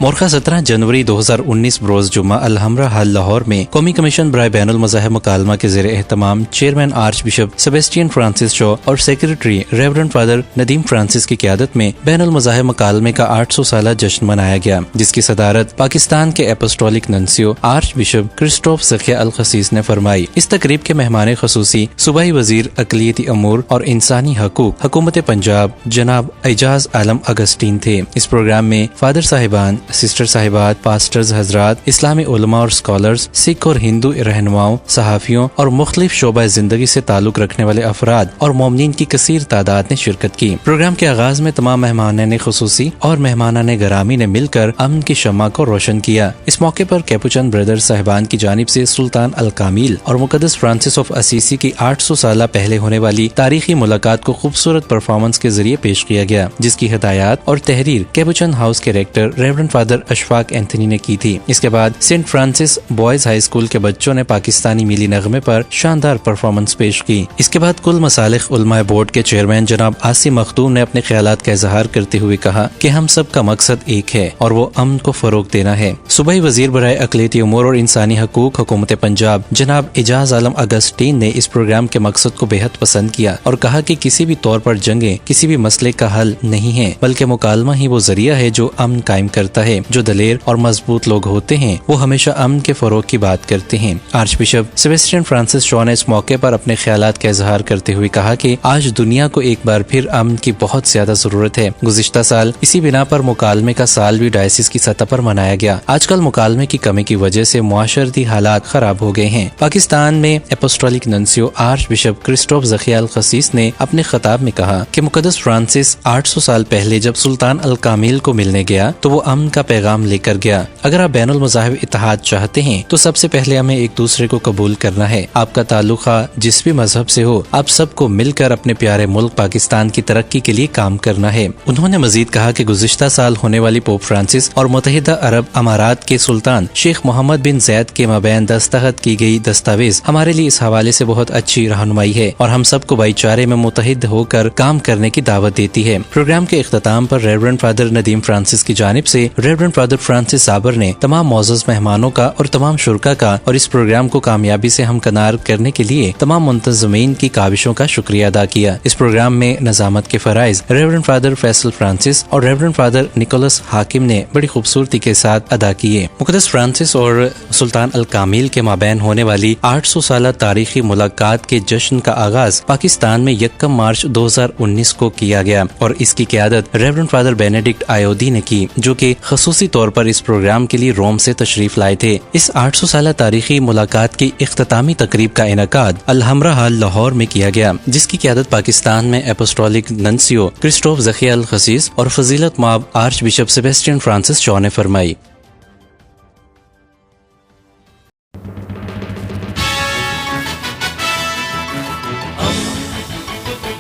مورخہ 17 जनवरी 2019 बरोज जुम्मा अलहमरा हाल लाहौर में कौमी कमीशन बराए बैनुल मज़ाहिब मुकालमा के ज़ेरे एहतमाम chairman archbishop Sebastian Francis Shaw और secretary reverend father Nadeem Francis की क़यादत में बैनुल मज़ाहिब मुकालमे का 800 साला जश्न मनाया गया, जिसकी सदारत पाकिस्तान के apostolic nuncio archbishop Christophe Zakhia El Kassis ने फरमाई। इस तकरीब के मेहमान खसूसी सूबाई वज़ीर अक़लियती अमूर और इंसानी हकूक़ हुकूमत पंजाब जनाब एजाज आलम अगस्टीन थे। इस प्रोग्राम में फादर साहिबान, सिस्टर साहिबात, पास्टर्स हजरात, इस्लामी उलमा और स्कॉलर्स, सिख और हिंदू रहनुमाओं, सहाफ़ियों और मुख्तलिफ शोबा जिंदगी से ताल्लुक रखने वाले अफराद और मोमिनीन की कसीर तादाद ने शिरकत की। प्रोग्राम के आगाज में तमाम मेहमानान खसूसी और मेहमानान गरामी ने मिलकर अमन की शम्मा को रोशन किया। इस मौके पर कैपुचन ब्रदर्स साहिबान की जानिब से सुल्तान अल कामिल और मुकद्दस फ्रांसिस ऑफ असीसी की 800 साल पहले होने वाली तारीखी मुलाकात को खूबसूरत परफॉर्मेंस के जरिए पेश किया गया, जिसकी हिदायत और तहरीर कैपुचन हाउस के rector reverend father Ashfaq Anthony ने की थी। इसके बाद Saint Francis boys high school के बच्चों ने पाकिस्तानी मिली नगमे पर शानदार परफॉर्मेंस पेश की। इसके बाद कुल मसालिक उलमा बोर्ड के चेयरमैन जनाब आसिम मखदूम ने अपने ख्यालात का इजहार करते हुए कहा कि हम सब का मकसद एक है और वो अमन को फरोग देना है। सूबाई वजीर बराए अक़लियती उमूर और इंसानी हकूक़ हुकूमत पंजाब जनाब एजाज आलम अगस्टीन ने इस प्रोग्राम के मकसद को बेहद पसंद किया और कहा कि किसी भी तौर पर जंगे किसी भी मसले का हल नहीं है, बल्कि मुकालमा ही वो जरिया है जो अमन कायम करता है। जो दलेर और मजबूत लोग होते हैं वो हमेशा अमन के फरोग की बात करते हैं। Arch bishop Sebastian Francis Shaw ने इस मौके पर अपने ख्यालात का इजहार करते हुए कहा कि आज दुनिया को एक बार फिर अमन की बहुत ज्यादा जरूरत है। गुज़िश्ता साल इसी बिना पर मुकालमे का साल भी डायसिस की सतह पर मनाया गया। आजकल मुकालमे की कमी की वजह से मुआशरती हालात खराब हो गए हैं। पाकिस्तान में apostolic nuncio archbishop Christophe Zakhia El Kassis ने अपने खिताब में कहा कि मुकद्दस फ्रांसिस 800 साल पहले जब सुल्तान अल कामिल को मिलने गया तो वो अमन का पैगाम लेकर गया। अगर आप बैनुल मज़ाहिब इत्तेहाद चाहते हैं तो सबसे पहले हमें एक दूसरे को कबूल करना है। आपका ताल्लुक जिस भी मजहब से हो, आप सबको मिलकर अपने प्यारे मुल्क पाकिस्तान की तरक्की के लिए काम करना है। उन्होंने मजीद कहा कि गुज़िश्ता साल होने वाली पोप फ्रांसिस और मुत्तहिदा अरब अमारात के सुल्तान शेख मोहम्मद बिन जैद के मबैन दस्तखत की गई दस्तावेज हमारे लिए इस हवाले से बहुत अच्छी रहनुमाई है और हम सबको भाईचारे में मुत्तहिद होकर काम करने की दावत देती है। प्रोग्राम के इख्तिताम पर रेवरेंड फादर नदीम फ्रांसिस की जानिब से रेवरेंड फादर फ्रांसिस साबर ने तमाम मौजूद मेहमानों का और तमाम शुरका का और इस प्रोग्राम को कामयाबी से हमकनार करने के लिए तमाम मुंतज़मीन की काविशों का शुक्रिया अदा किया। इस प्रोग्राम में नज़ामत के फराइज रेवरेंड फादर फैसल फ्रांसिस और रेवरेंड फादर निकोलस हाकिम ने बड़ी खूबसूरती के साथ अदा किए। मुकद्दस फ्रांसिस और सुल्तान अल कामिल के माबैन होने वाली 800 साल तारीखी मुलाकात के जश्न का आगाज पाकिस्तान में 1 मार्च 2019 को किया गया और इसकी क़यादत रेवरेंड फादर बेनेडिक्ट आयोदी ने की, जो कि खसूसी तौर पर इस प्रोग्राम के लिए रोम से तशरीफ लाए थे। इस 800 साल तारीखी मुलाकात की इख्तितामी तकरीब का इनेकाद अलहमरा हाल लाहौर में किया गया, जिसकी क़यादत पाकिस्तान में एपोस्टोलिक नंसियो क्रिस्टोफ ज़किया अल खसीस और फजीलत माब arch bishop Sebastian Francis Shaw ने फरमाई।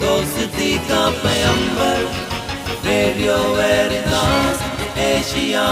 दोस्ती का पैगंबर रेडियो वेरितास एशिया।